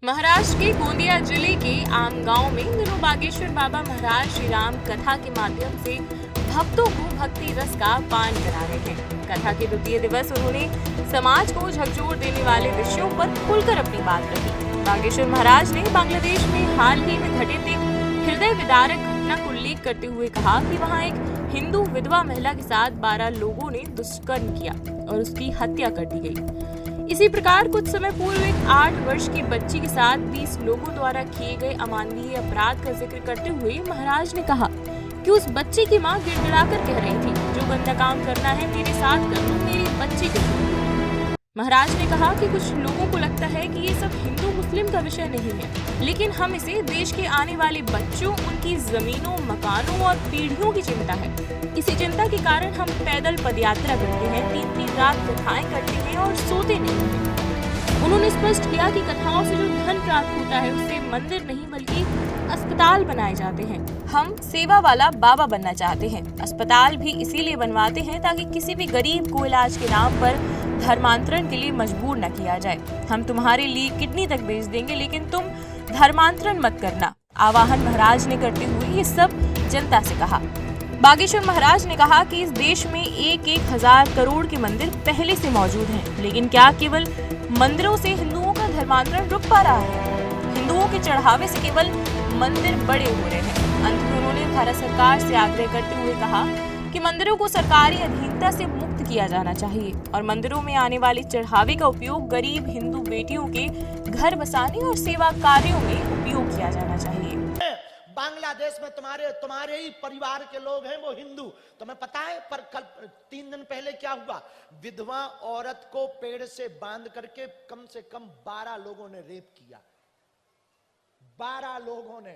महाराष्ट्र के गोंदिया जिले के आम गांव में गुरु बागेश्वर बाबा महाराज श्री राम कथा के माध्यम से भक्तों को भक्ति रस का पान करा रहे थे। कथा के द्वितीय दिवस उन्होंने समाज को झकझोर देने वाले विषयों पर खुलकर अपनी बात रखी। बागेश्वर महाराज ने बांग्लादेश में हाल ही में घटित एक हृदय विदारक घटना को उल्लेख करते हुए कहा कि वहाँ एक हिंदू विधवा महिला के साथ 12 लोगों ने दुष्कर्म किया और उसकी हत्या कर दी गई। इसी प्रकार कुछ समय पूर्व एक 8 वर्ष की बच्ची के साथ 20 लोगों द्वारा किए गए अमानवीय अपराध का जिक्र करते हुए महाराज ने कहा कि उस बच्ची की मां गिड़गिड़ाकर कह रही थी, जो गंदा काम करना है मेरे साथ कर लो, मेरी बच्ची को छोड़ो। महाराज ने कहा कि कुछ लोगों को लगता है कि ये सब हिंदू मुस्लिम का विषय नहीं है, लेकिन हम इसे देश के आने वाले बच्चों, उनकी जमीनों, मकानों और पीढ़ियों की चिंता है। इसी चिंता के कारण हम पैदल पदयात्रा करते हैं, 3-3 रात कथाएं करते हैं और सोते नहीं हैं। उन्होंने स्पष्ट किया कि कथाओं से जो धन प्राप्त होता है उससे मंदिर नहीं बल्कि अस्पताल बनाए जाते हैं। हम सेवा वाला बाबा बनना चाहते हैं। अस्पताल भी इसीलिए बनवाते हैं ताकि किसी भी गरीब को इलाज के नाम पर धर्मांतरण के लिए मजबूर न किया जाए। हम तुम्हारे लिए किडनी तक बेच देंगे, लेकिन तुम धर्मांतरण मत करना। आह्वान महाराज ने करते हुए ये सब जनता से कहा। बागेश्वर महाराज ने कहा कि इस देश में 1,000 करोड़ के मंदिर पहले से मौजूद हैं, लेकिन क्या केवल मंदिरों से हिंदुओं का धर्मांतरण रुक पा रहा है? हिंदुओं के चढ़ावे से केवल मंदिर बड़े हो रहे हैं। अंत में उन्होंने भारत सरकार से आग्रह करते हुए कहा कि मंदिरों को सरकारी अधीनता से मुक्त किया जाना चाहिए और मंदिरों में आने वाले चढ़ावे का उपयोग गरीब हिंदू बेटियों के घर बसाने और सेवा कार्यों में उपयोग किया जाना चाहिए। बांग्लादेश में तुम्हारे ही परिवार के लोग हैं वो हिंदू, तुम्हें पता है? पर कल 3 दिन पहले क्या हुआ? विधवा औरत को पेड़ से बांध करके कम से कम 12 लोगों ने रेप किया। 12 लोगों ने,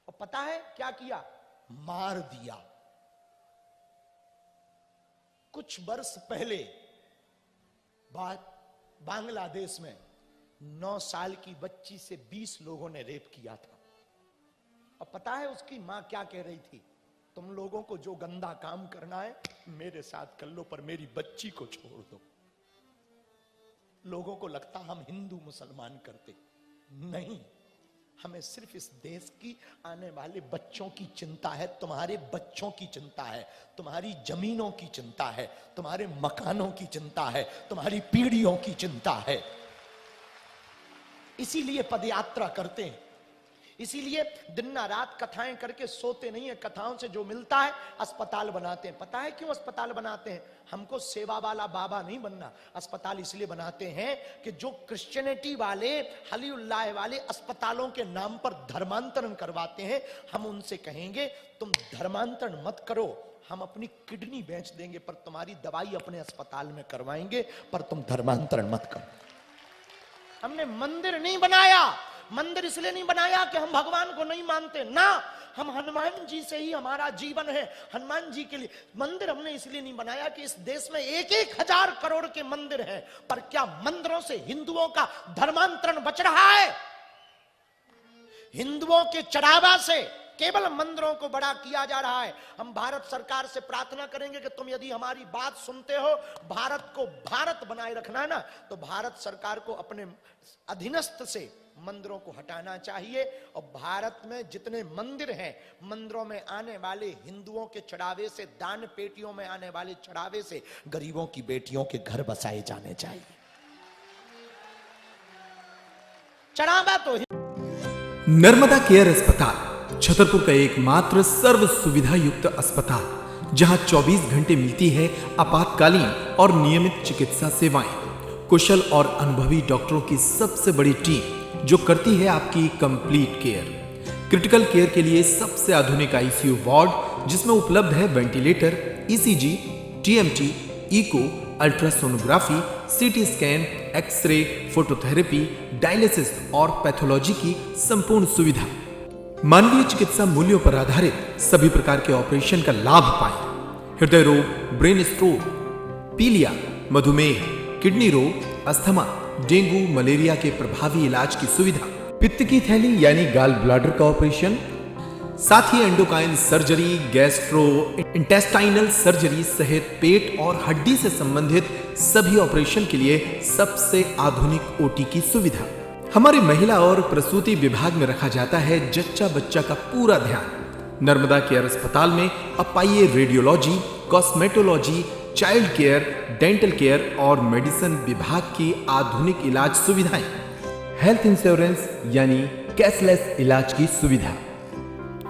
और पता है क्या किया? मार दिया। कुछ वर्ष पहले बांग्लादेश में 9 साल की बच्ची से 20 लोगों ने रेप किया था। और पता है उसकी मां क्या कह रही थी? तुम लोगों को जो गंदा काम करना है मेरे साथ कर लो, पर मेरी बच्ची को छोड़ दो। लोगों को लगता हम हिंदू मुसलमान करते नहीं, हमें सिर्फ इस देश की आने वाले बच्चों की चिंता है, तुम्हारे बच्चों की चिंता है, तुम्हारी जमीनों की चिंता है, तुम्हारे मकानों की चिंता है, तुम्हारी पीढ़ियों की चिंता है। इसीलिए पदयात्रा करते हैं, इसीलिए दिन रात कथाएं करके सोते नहीं है। कथाओं से जो मिलता है अस्पताल बनाते हैं। पता है क्यों अस्पताल बनाते हैं? हमको सेवा वाला बाबा नहीं बनना। अस्पताल इसलिए बनाते हैं कि जो क्रिश्चियनिटी वाले, हलीउल्लाह वाले अस्पतालों के नाम पर धर्मांतरण करवाते हैं, हम उनसे कहेंगे तुम धर्मांतरण मत करो, हम अपनी किडनी बेच देंगे, पर तुम्हारी दवाई अपने अस्पताल में करवाएंगे, पर तुम धर्मांतरण मत करो। हमने मंदिर नहीं बनाया। मंदिर इसलिए नहीं बनाया कि हम भगवान को नहीं मानते ना, हम हनुमान जी से ही हमारा जीवन है। हनुमान जी के लिए मंदिर हमने इसलिए नहीं बनाया कि इस देश में 1,000 करोड़ के मंदिर हैं, पर क्या मंदिरों से हिंदुओं का धर्मांतरण बच रहा है? हिंदुओं के चढ़ावा से केवल मंदिरों को बड़ा किया जा रहा है। हम भारत सरकार से प्रार्थना करेंगे कि तुम यदि हमारी बात सुनते हो, भारत को भारत बनाए रखना है ना, तो भारत सरकार को अपने अधीनस्थ से मंदिरों को हटाना चाहिए। और भारत में जितने मंदिर हैं, मंदिरों में आने वाले हिंदुओं के चढ़ावे से, दान पेटियों में आने वाले चढ़ावे से गरीबों की बेटियों के घर बसाए जाने चाहिए। चढ़ावा तो नर्मदा केयर अस्पताल छतरपुर का एकमात्र सर्व सुविधा युक्त अस्पताल, जहां 24 घंटे मिलती है आपातकालीन और नियमित चिकित्सा सेवाएं। कुशल और अनुभवी डॉक्टरों की सबसे बड़ी टीम जो करती है आपकी कंप्लीट केयर। क्रिटिकल केयर के लिए सबसे आधुनिक आईसीयू वार्ड, जिसमें उपलब्ध है ventilator, ECG, TMT, echo, ultrasonography, CT scan, x-ray, phototherapy, dialysis और पैथोलॉजी की संपूर्ण सुविधा। मानवीय चिकित्सा मूल्यों पर आधारित सभी प्रकार के ऑपरेशन का लाभ पाएं। हृदय रोग, ब्रेन स्ट्रोक, पीलिया, मधुमेह, किडनी रोग, अस्थमा, डेंगू, मलेरिया के प्रभावी इलाज की सुविधा, पित्त की थैली यानी गाल ब्लैडर का ऑपरेशन, साथ ही endocrine surgery, gastro intestinal surgery सहित पेट और हड्डी से संबंधित सभी ऑपरेशन के लिए सबसे आधुनिक ओटी की सुविधा। हमारी महिला और प्रसूति विभाग में रखा जाता है जच्चा बच्चा का पूरा ध्यान। नर्मदा केयर अस्पताल में अब पाइए radiology, cosmetology, child care, dental care और मेडिसिन विभाग की आधुनिक इलाज सुविधाएं, हेल्थ इंश्योरेंस यानी कैशलेस इलाज की सुविधा।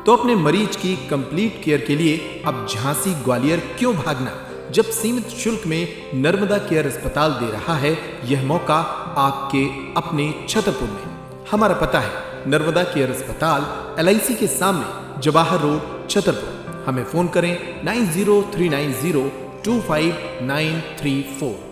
तो अपने मरीज की कंप्लीट केयर के लिए अब झांसी ग्वालियर क्यों भागना, जब सीमित शुल्क में नर्मदा केयर अस्पताल दे रहा है यह मौका आपके अपने छतरपुर में। हमारा पता है नर्मदा केयर अस्पताल LIC के सामने, जवाहर रोड, छतरपुर। हमें फोन करें 9039025934।